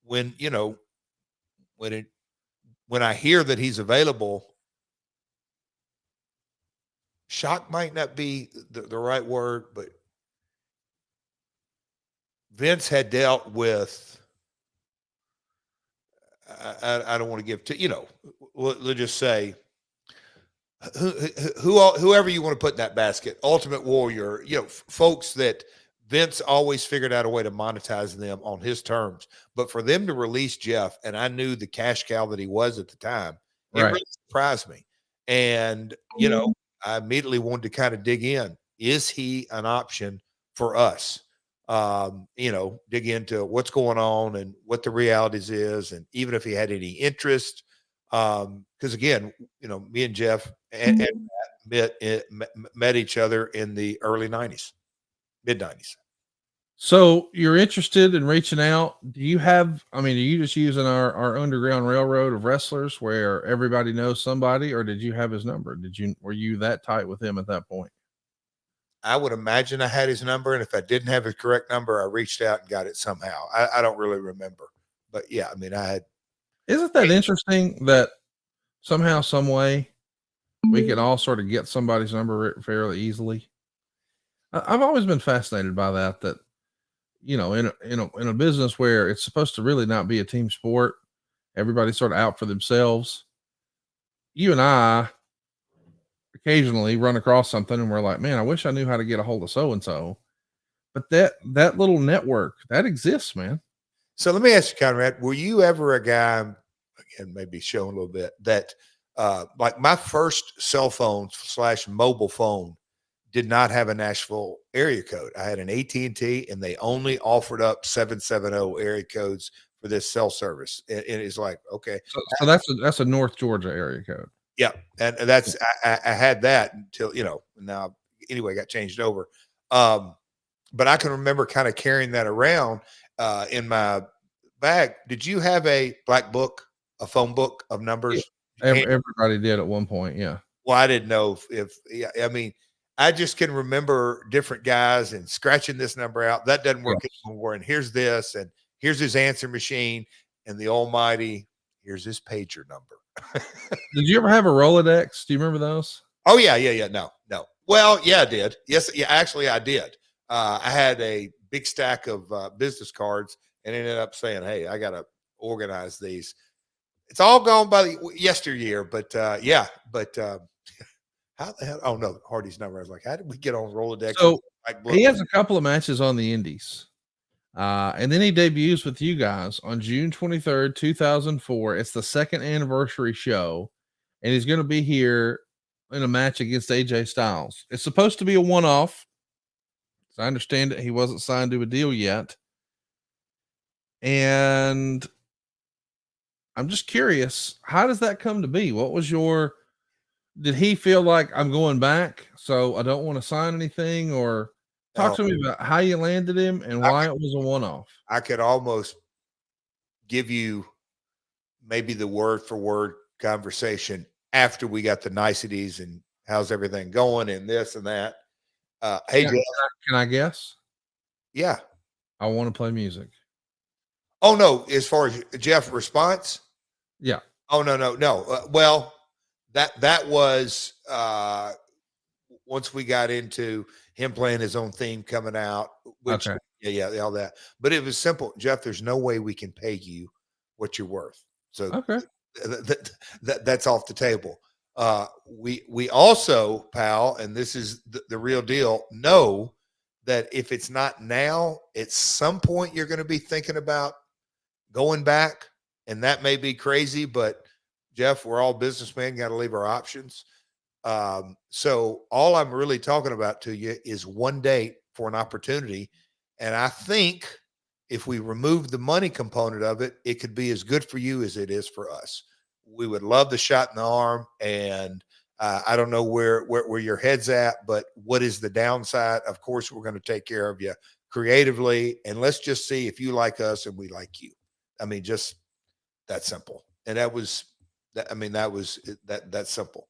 when, when I hear that he's available, shock might not be the right word, but Vince had dealt with, I don't want to give to, let's just say, whoever you want to put in that basket, Ultimate Warrior, folks that Vince always figured out a way to monetize them on his terms. But for them to release Jeff, and I knew the cash cow that he was at the time, it really surprised me. And, I immediately wanted to kind of dig in. Is he an option for us? Dig into what's going on and what the realities is. And even if he had any interest, because again, me and Jeff and met each other in the early 90s, mid 90s. So you're interested in reaching out. Do you have, are you just using our underground railroad of wrestlers where everybody knows somebody, or did you have his number? Were you that tight with him at that point? I would imagine I had his number. And if I didn't have his correct number, I reached out and got it somehow. I don't really remember, but yeah, I had. Isn't that interesting that somehow, some way we can all sort of get somebody's number fairly easily? I've always been fascinated by that, in a business where it's supposed to really not be a team sport, everybody's sort of out for themselves. You and I occasionally run across something and we're like, man, I wish I knew how to get a hold of so-and-so. But that little network that exists, man. So let me ask you, Conrad, were you ever a guy, again, maybe showing a little bit, that like my first cell phone / mobile phone did not have a Nashville area code. I had an AT&T and they only offered up 770 area codes for this cell service. And it's like, okay. So that's a North Georgia area code. Yeah. And that's, I had that until, now anyway, got changed over. But I can remember kind of carrying that around in my bag. Did you have a black book, a phone book of numbers? Yeah. Everybody did at one point. Yeah. Well, I didn't know I just can remember different guys and scratching this number out. That doesn't work anymore. And here's this, and here's his answer machine, and the almighty, here's his pager number. Did you ever have a Rolodex? Do you remember those? Oh, yeah. No. Well, yeah, I did. Yes. Yeah, actually I did. I had a big stack of business cards and ended up saying, hey, I got to organize these. It's all gone by the yesteryear, but yeah. But how the hell? Oh no, Hardy's number. I was like, how did we get on Rolodex? So he has a couple of matches on the Indies, and then he debuts with you guys on June 23rd, 2004. It's the second anniversary show, and he's going to be here in a match against AJ Styles. It's supposed to be a one-off. So I understand that he wasn't signed to a deal yet, and I'm just curious, how does that come to be? What was did he feel like I'm going back, so I don't want to sign anything? Or talk to me about how you landed him and why it was a one-off. I could almost give you maybe the word for word conversation after we got the niceties and how's everything going and this and that. Hey, Jeff, can I guess? Yeah. I want to play music. Oh, no. As far as Jeff response? Yeah. Oh, no. Well, that was once we got into him playing his own theme coming out, which yeah, all that. But it was simple. Jeff, there's no way we can pay you what you're worth. So that's off the table. We also, pal, and this is the real deal, know that if it's not now, at some point you're going to be thinking about going back, and that may be crazy, but Jeff, we're all businessmen, got to leave our options. So all I'm really talking about to you is one date for an opportunity. And I think if we remove the money component of it, it could be as good for you as it is for us. We would love the shot in the arm. And I don't know where your head's at, but what is the downside? Of course, we're going to take care of you creatively. And let's just see if you like us and we like you. I mean, just that simple. And that was, that's simple.